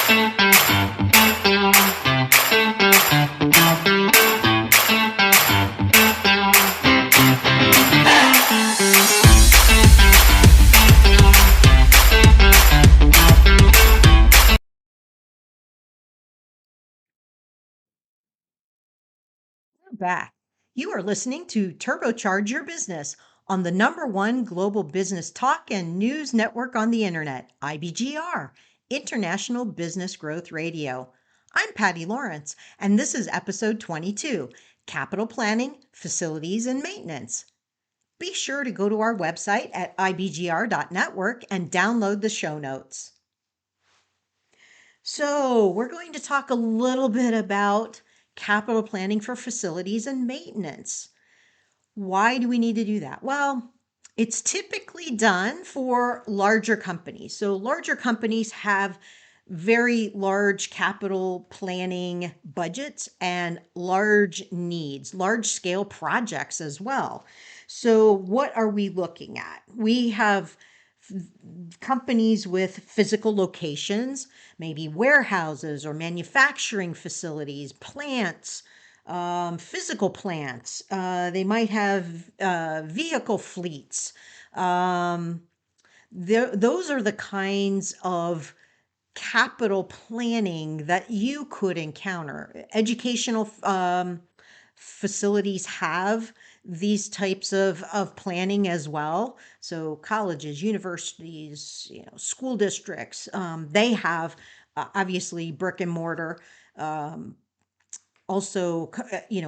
Back. You are listening to TurboCharge Your Business on the number one global business talk and news network on the internet, IBGR, International Business Growth Radio. I'm Patty Lawrence, and this is episode 22, Capital Planning, Facilities, and Maintenance. Be sure to go to our website at ibgr.network and download the show notes. So, we're going to talk a little bit about capital planning for facilities and maintenance. Why do we need to do that? Well, it's typically done for larger companies. So, larger companies have very large capital planning budgets and large needs, large scale projects as well. So, what are we looking at? We have companies with physical locations, maybe warehouses or manufacturing facilities, plants, physical plants. They might have vehicle fleets. Those are the kinds of capital planning that you could encounter. Educational facilities have these types of planning as well. So colleges, universities, school districts, they have obviously brick and mortar. Also,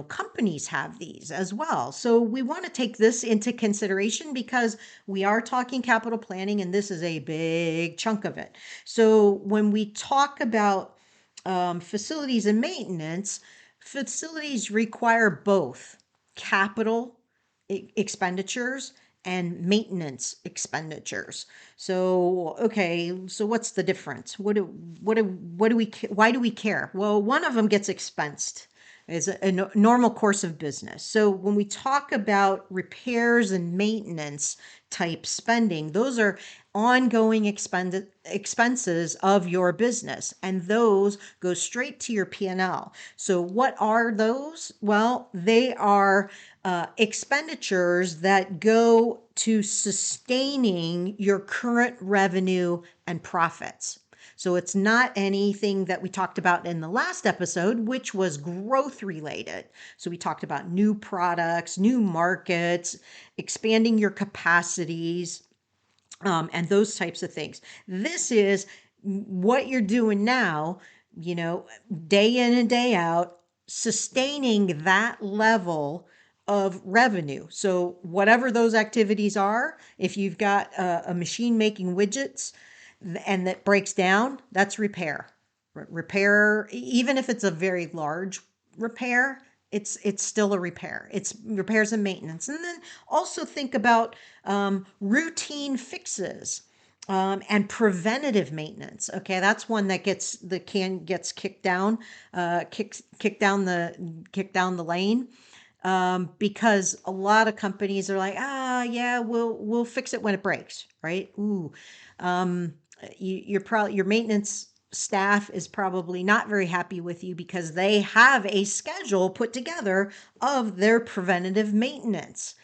companies have these as well. So we want to take this into consideration because we are talking capital planning and this is a big chunk of it. So when we talk about facilities and maintenance, facilities require both capital expenditures and maintenance expenditures. So, okay, so what's the difference? Why do we care? Well, one of them gets expensed. It's a normal course of business. So when we talk about repairs and maintenance type spending, those are ongoing expenses of your business, and those go straight to your P&L. So what are those? Well, they are expenditures that go to sustaining your current revenue and profits. So it's not anything that we talked about in the last episode, which was growth related. So we talked about new products, new markets, expanding your capacities, and those types of things. This is what you're doing now, day in and day out, sustaining that level of revenue. So whatever those activities are, if you've got a machine making widgets, and that breaks down, that's repair. Repair, even if it's a very large repair, it's still a repair. It's repairs and maintenance. And then also think about routine fixes and preventative maintenance. Okay, that's one that gets kicked down, kicked down the lane. Because a lot of companies are like, yeah, we'll fix it when it breaks, right? Ooh, your maintenance staff is probably not very happy with you because they have a schedule put together of their preventative maintenance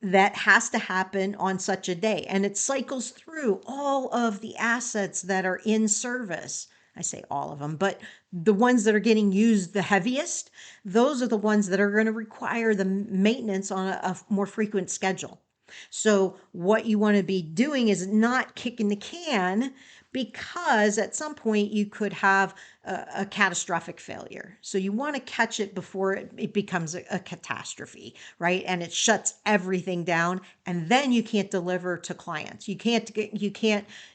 that has to happen on such a day, and it cycles through all of the assets that are in service. I say all of them, but the ones that are getting used the heaviest, those are the ones that are going to require the maintenance on a more frequent schedule. So what you want to be doing is not kicking the can, because at some point you could have a catastrophic failure. So you want to catch it before it becomes a catastrophe, right? And it shuts everything down, and then you can't deliver to clients. You can't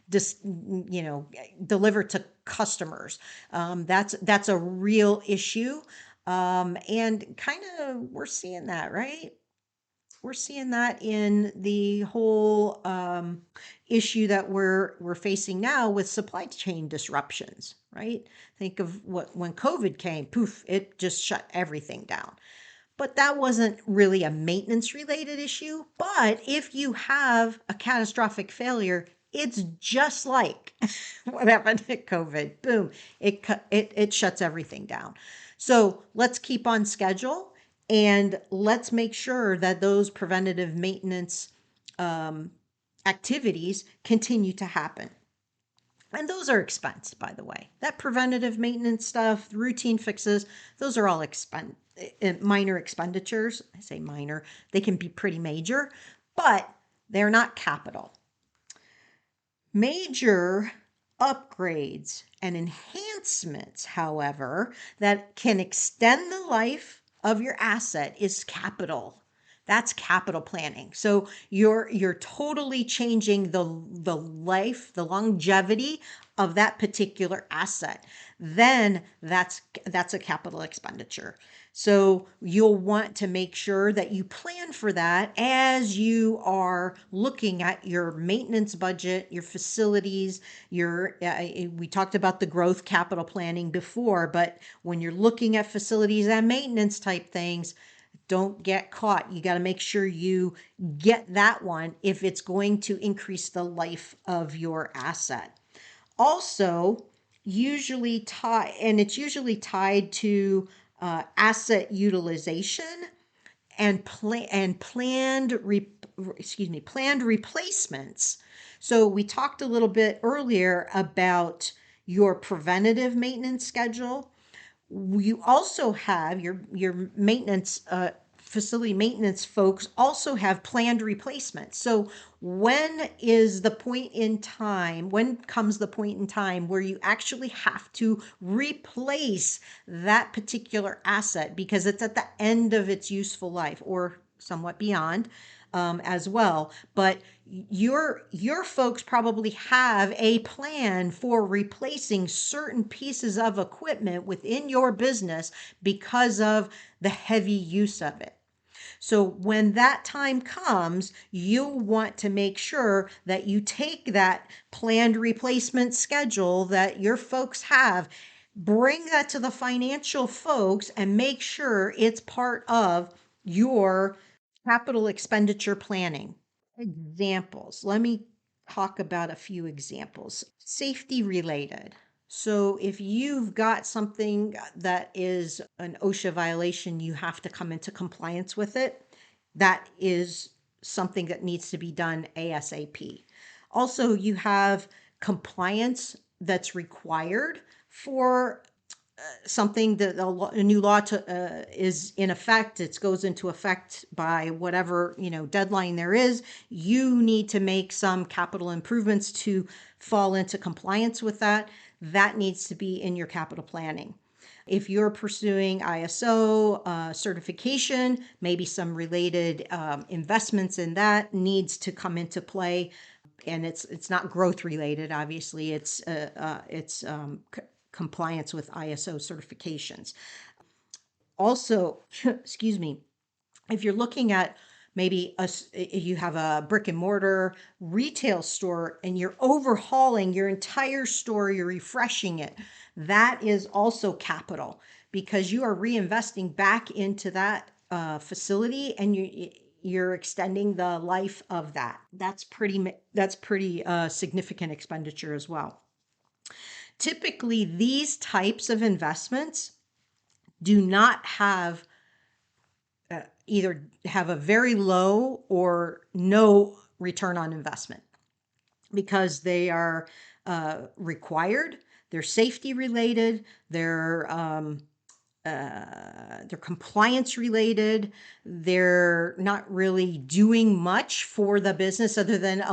just, deliver to customers. That's a real issue. And kind of we're seeing that, right? We're seeing that in the whole issue that we're facing now with supply chain disruptions, right? Think of when COVID came, poof, it just shut everything down. But that wasn't really a maintenance related issue. But if you have a catastrophic failure, It's just like what happened at COVID. Boom, it shuts everything down. So let's keep on schedule and let's make sure that those preventative maintenance activities continue to happen. And those are expense, by the way. That preventative maintenance stuff, routine fixes, those are all minor expenditures. I say minor, they can be pretty major, but they're not capital. Major upgrades and enhancements, however, that can extend the life of your asset is capital. That's capital planning. So you're totally changing the life, the longevity of that particular asset. Then that's a capital expenditure. So you'll want to make sure that you plan for that as you are looking at your maintenance budget, your facilities, we talked about the growth capital planning before, but when you're looking at facilities and maintenance type things, don't get caught. You got to make sure you get that one if it's going to increase the life of your asset. Also, it's usually tied to asset utilization and planned replacements. So we talked a little bit earlier about your preventative maintenance schedule. You also have your maintenance facility maintenance folks also have planned replacements. So when comes the point in time where you actually have to replace that particular asset because it's at the end of its useful life or somewhat beyond as well. But your folks probably have a plan for replacing certain pieces of equipment within your business because of the heavy use of it. So when that time comes, you'll want to make sure that you take that planned replacement schedule that your folks have, bring that to the financial folks and make sure it's part of your capital expenditure planning. Examples. Let me talk about a few examples. Safety related. So if you've got something that is an OSHA violation, you have to come into compliance with it. That is something that needs to be done ASAP. Also, you have compliance that's required for something that a new law is in effect. It goes into effect by whatever deadline there is. You need to make some capital improvements to fall into compliance with that. That needs to be in your capital planning. If you're pursuing ISO certification, maybe some related investments in that needs to come into play. And it's not growth related, obviously. It's compliance with ISO certifications. Also, excuse me, if you're looking at maybe you have a brick and mortar retail store and you're overhauling your entire store, you're refreshing it, that is also capital because you are reinvesting back into that facility and you're extending the life of that. That's pretty significant expenditure as well. Typically, these types of investments do not either have a very low or no return on investment because they are required, they're safety related, they're compliance related. They're not really doing much for the business other than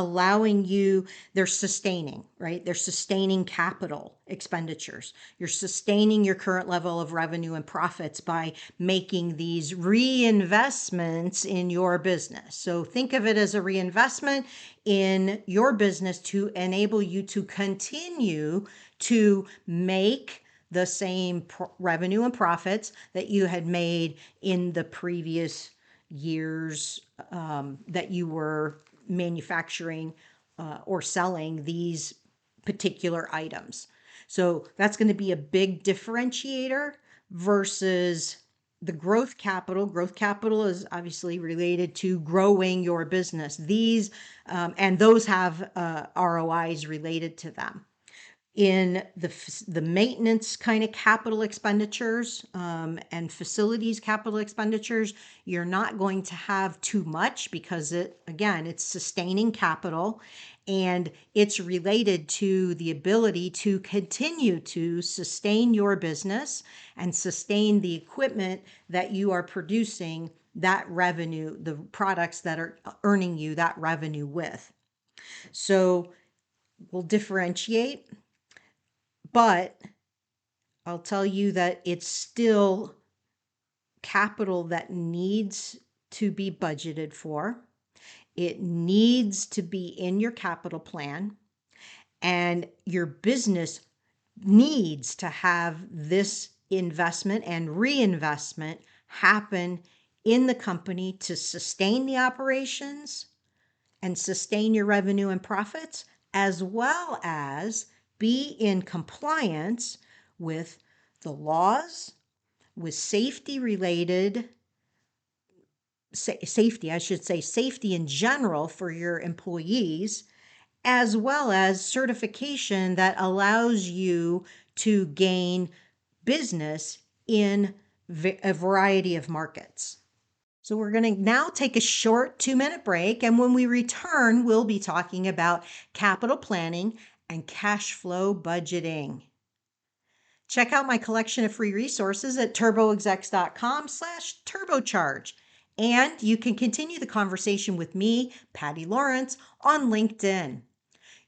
they're sustaining, right? They're sustaining capital expenditures. You're sustaining your current level of revenue and profits by making these reinvestments in your business. So think of it as a reinvestment in your business to enable you to continue to make the same revenue and profits that you had made in the previous years that you were manufacturing or selling these particular items. So that's going to be a big differentiator versus the growth capital is obviously related to growing your business. These, and those have ROIs related to them. In the maintenance kind of capital expenditures, and facilities capital expenditures, you're not going to have too much because it's sustaining capital, and it's related to the ability to continue to sustain your business and sustain the equipment that you are producing that revenue, the products that are earning you that revenue with. So we'll differentiate, but I'll tell you that it's still capital that needs to be budgeted for. It needs to be in your capital plan, and your business needs to have this investment and reinvestment happen in the company to sustain the operations and sustain your revenue and profits, as well as be in compliance with the laws, with safety related, safety in general for your employees, as well as certification that allows you to gain business in a variety of markets. So we're going to now take a short 2-minute break. And when we return, we'll be talking about capital planning and cash flow budgeting. Check out my collection of free resources at turboexecs.com/turbocharge. And you can continue the conversation with me, Patty Lawrence, on LinkedIn.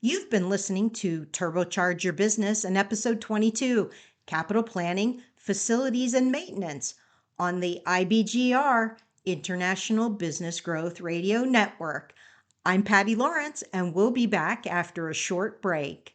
You've been listening to Turbocharge Your Business in episode 22, Capital Planning, Facilities and Maintenance, on the IBGR, International Business Growth Radio Network. I'm Patty Lawrence, and we'll be back after a short break.